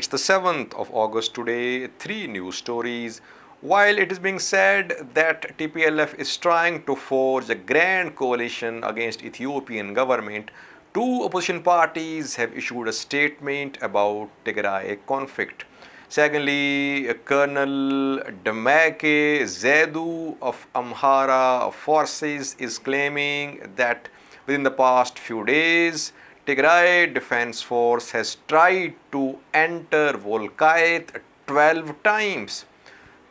It's the 7th of August today. Three news stories. While it is being said that TPLF is trying to forge a grand coalition against Ethiopian government, two opposition parties have issued a statement about Tigray conflict. Secondly, Colonel Demeke Zedu of Amhara forces is claiming that within the past few days, Tigray Defense Force has tried to enter Wolkait 12 times.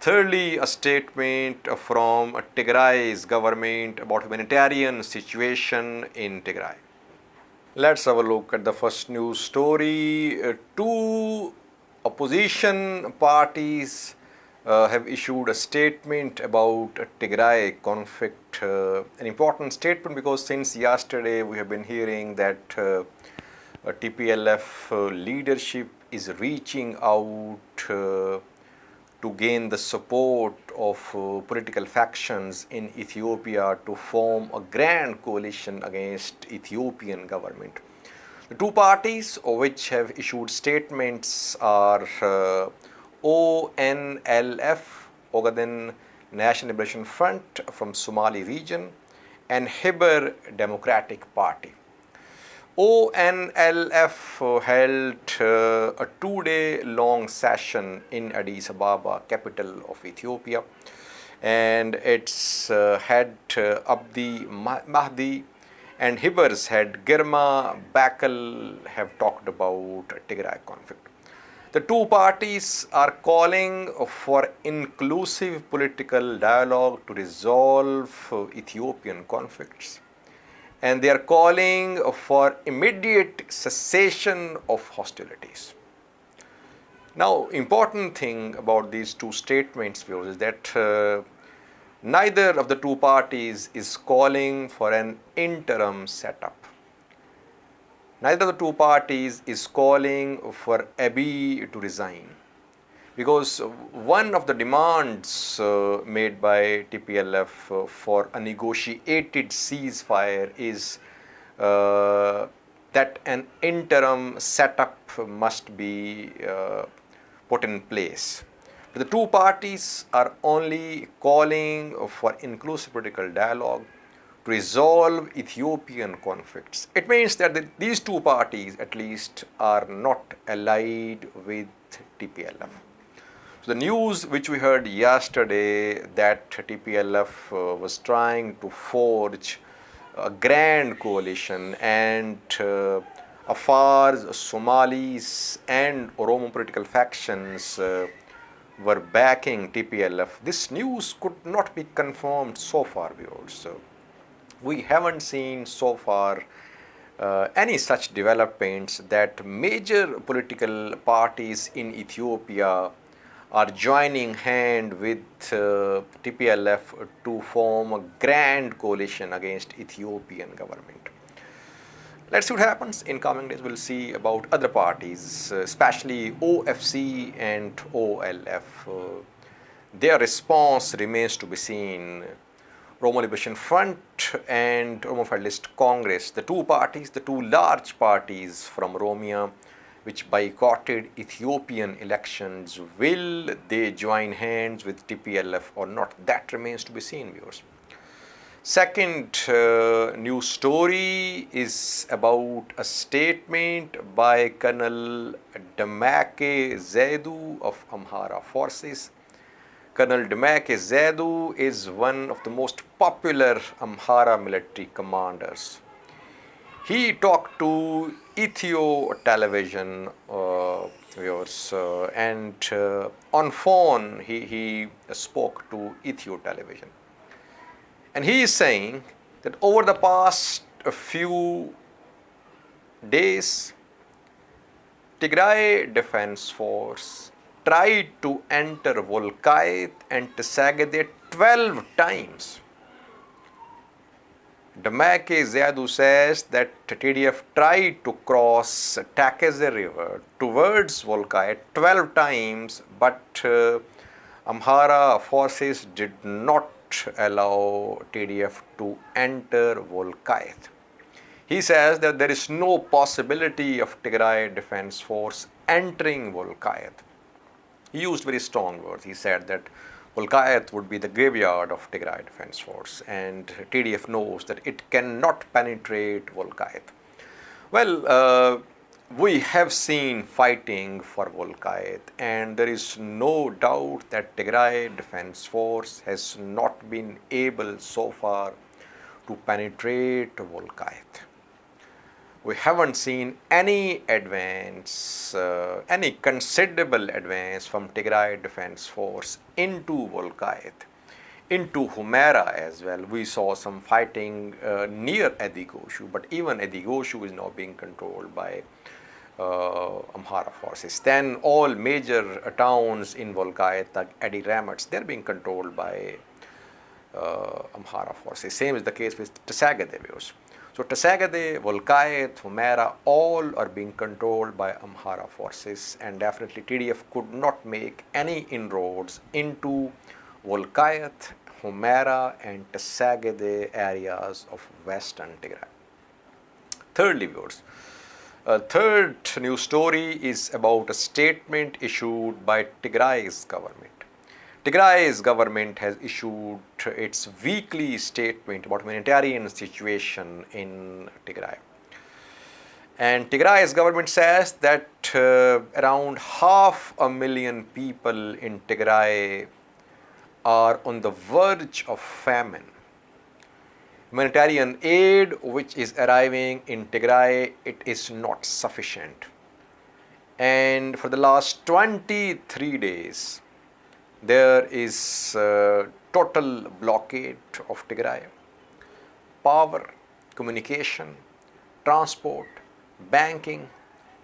Thirdly, a statement from Tigray's government about humanitarian situation in Tigray. Let's have a look at the first news story. Two opposition parties have issued a statement about Tigray conflict. An important statement because since yesterday we have been hearing that TPLF leadership is reaching out to gain the support of political factions in Ethiopia to form a grand coalition against Ethiopian government. The two parties which have issued statements are ONLF, Ogaden National Liberation Front from Somali region, and Hiber Democratic Party. ONLF held a two-day long session in Addis Ababa, capital of Ethiopia, and its head Abdi Mahdi and Hiber's head Girma Bakal have talked about Tigray conflict. The two parties are calling for inclusive political dialogue to resolve Ethiopian conflicts. And they are calling for immediate cessation of hostilities. Now, important thing about these two statements, viewers, is that neither of the two parties is calling for an interim setup. Neither of the two parties is calling for Abiy to resign. Because one of the demands made by TPLF for a negotiated ceasefire is that an interim setup must be put in place. But the two parties are only calling for inclusive political dialogue to resolve Ethiopian conflicts. It means that these two parties, at least, are not allied with TPLF. So the news which we heard yesterday that TPLF was trying to forge a grand coalition and Afars, Somalis and Oromo political factions were backing TPLF. This news could not be confirmed so far, viewers. We haven't seen so far any such developments that major political parties in Ethiopia are joining hand with TPLF to form a grand coalition against Ethiopian government. Let's see what happens in coming days. We'll see about other parties, especially OFC and OLF. Their response remains to be seen. Oromo Liberation Front and Oromo Federalist Congress, the two parties, the two large parties from Oromia, which boycotted Ethiopian elections, will they join hands with TPLF or not? That remains to be seen, viewers. Second news story is about a statement by Colonel Demeke Zedu of Amhara forces. Colonel Demeke Zedu is one of the most popular Amhara military commanders. He talked to Ethio television viewers and on phone he spoke to Ethio television. And he is saying that over the past few days, Tigray Defense Force tried to enter Wolkait and Tsagade 12 times. Demeke Zedu says that TDF tried to cross Takeze River towards Wolkait 12 times, but Amhara forces did not allow TDF to enter Wolkait. He says that there is no possibility of Tigray Defense Force entering Wolkait. He used very strong words. He said that Wolkait would be the graveyard of Tigray Defense Force, and TDF knows that it cannot penetrate Wolkait. Well, we have seen fighting for Wolkait, and there is no doubt that Tigray Defense Force has not been able so far to penetrate Wolkait. We haven't seen any advance, any considerable advance from Tigray Defense Force into Wolkait, into Humera as well. We saw some fighting near Edigoshu, but even Edigoshu is now being controlled by Amhara forces. Then all major towns in Wolkait, like Adi Ramats, they're being controlled by Amhara forces. Same is the case with Tasagade. So Tasagade, Wolkait, Humera, all are being controlled by Amhara forces, and definitely TDF could not make any inroads into Wolkait, Humera and Tasagade areas of western Tigray. Thirdly, viewers, a third news story is about a statement issued by Tigray's government. Tigray's government has issued its weekly statement about humanitarian situation in Tigray. And Tigray's government says that around 500,000 people in Tigray are on the verge of famine. Humanitarian aid which is arriving in Tigray, it is not sufficient. And for the last 23 days, there is total blockade of Tigray. Power, communication, transport, banking,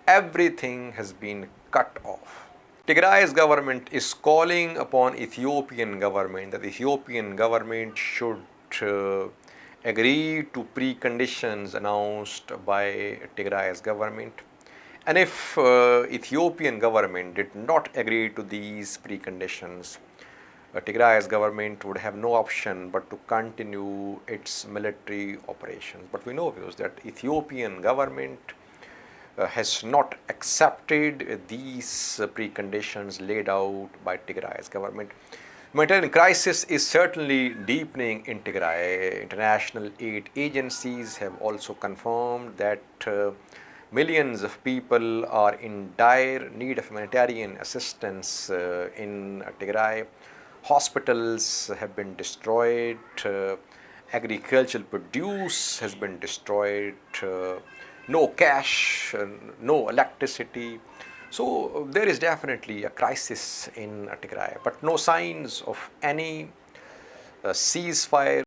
everything has been cut off. Tigray's government is calling upon Ethiopian government that the Ethiopian government should agree to preconditions announced by Tigray's government. And if Ethiopian government did not agree to these preconditions, Tigray's government would have no option but to continue its military operations. But we know that Ethiopian government has not accepted these preconditions laid out by Tigray's government. Humanitarian crisis is certainly deepening in Tigray. International aid agencies have also confirmed that millions of people are in dire need of humanitarian assistance in Tigray. Hospitals have been destroyed, agricultural produce has been destroyed, no cash, no electricity. So there is definitely a crisis in Tigray, but no signs of any ceasefire